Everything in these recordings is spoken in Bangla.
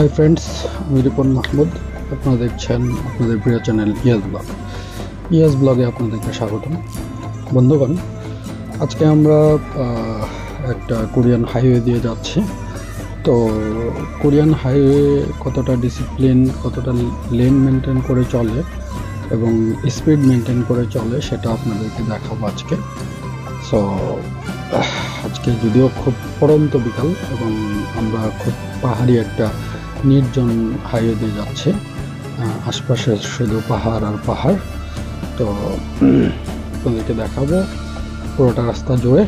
হাই ফ্রেন্ডস, আমি রিপন মাহমুদ। আপনারা দেখছেন আপনাদের প্রিয় চ্যানেল ইয়াস ব্লগে আপনাদেরকে স্বাগতম। বন্ধুগণ, আজকে আমরা একটা কোরিয়ান হাইওয়ে দিয়ে যাচ্ছি। তো কোরিয়ান হাইওয়ে কতটা ডিসিপ্লিন, কতটা লেন মেনটেন করে চলে এবং স্পিড মেনটেন করে চলে সেটা আপনাদেরকে দেখাবো আজকে। সো আজকে যদিও খুব পড়ন্ত বিকাল এবং আমরা খুব পাহাড়ি একটা নির্জন হাইওয়ে দিয়ে যাচ্ছে, আশপাশে শুধু পাহাড় আর পাহাড়। তো আপনাদেরকে দেখাবো পুরোটা রাস্তা জুড়ে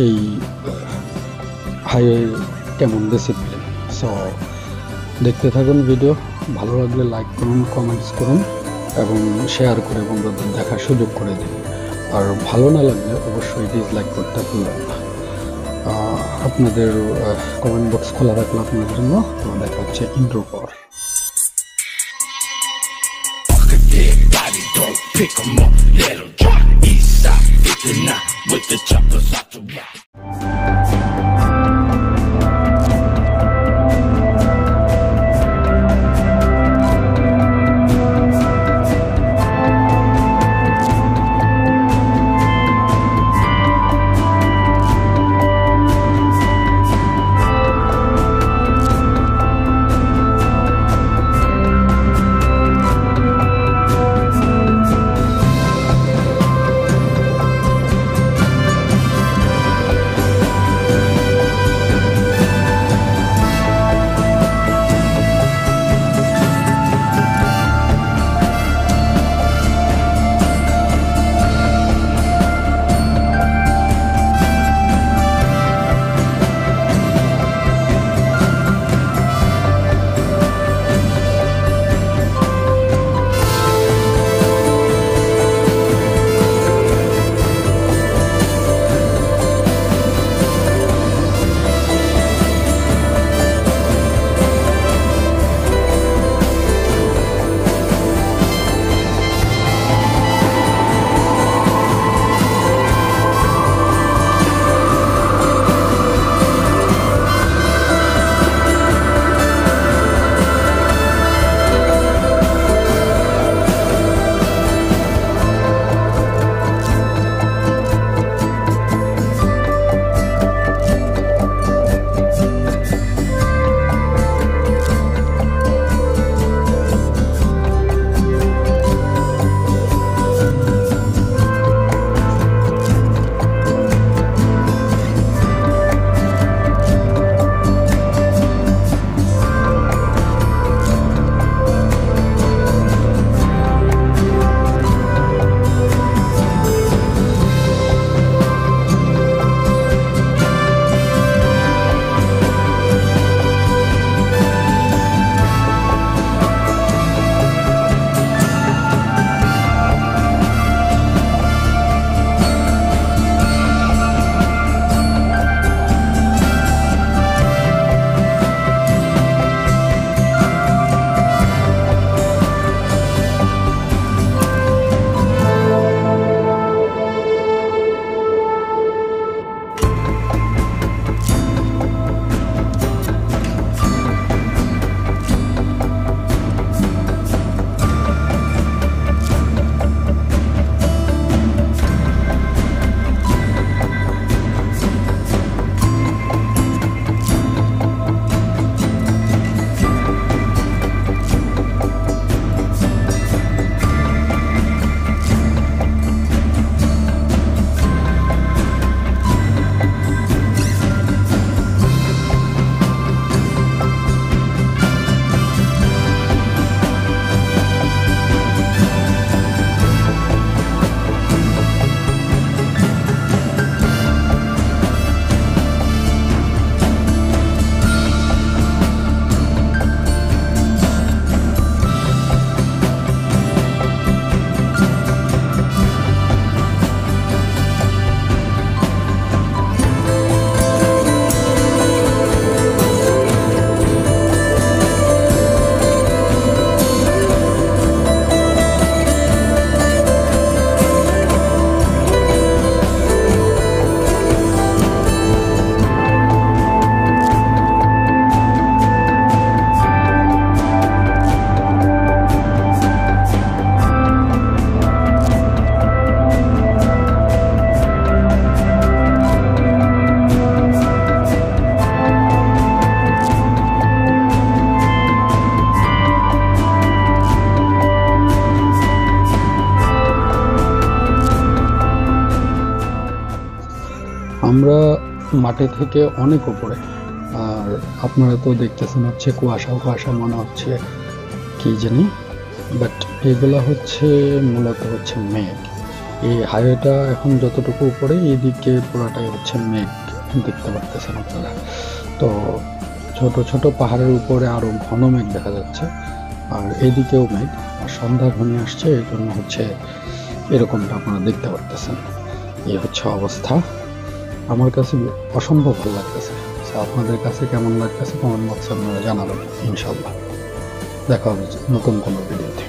এই হাইওয়ে কেমন ডিসিপ্লিন। সো দেখতে থাকুন ভিডিও। ভালো লাগলে লাইক করুন, কমেন্টস করুন এবং শেয়ার করে বন্ধুদের দেখার সুযোগ করে দিন। আর ভালো না লাগলে অবশ্যই ডিসলাইক করতে ভুলবেন না। আপনাদের কমেন্ট বক্স খোলা রাখলে আপনাদের জন্য। তো দেখা হচ্ছে ইন্ট্রোর পর। আমরা মাঠে থেকে অনেক উপরে, আর আপনারা তো দেখতেছেন হচ্ছে কুয়াশা কুয়াশা মনে হচ্ছে কি জানি, বাট এগুলা হচ্ছে মূলত হচ্ছে মেঘ। এই হাইওয়েটা এখন যতটুকু উপরে, এদিকে পুরাটাই হচ্ছে মেঘ দেখতে পারতেছেন আপনারা। তো ছোট ছোট পাহাড়ের উপরে আরো ঘন মেঘ দেখা যাচ্ছে, আর এদিকেও মেঘ, আর সন্ধ্যা ঘনিয়ে আসছে, এই জন্য হচ্ছে এরকমটা আপনারা দেখতে পারতেছেন। এই হচ্ছে অবস্থা। আমার কাছে অসম্ভব ভালো লাগতেছে। আপনাদের কাছে কেমন লাগতেছে কমেন্ট বক্সে আপনারা জানাবেন। ইনশাল্লাহ দেখা হবে নতুন কোনো ভিডিওতে।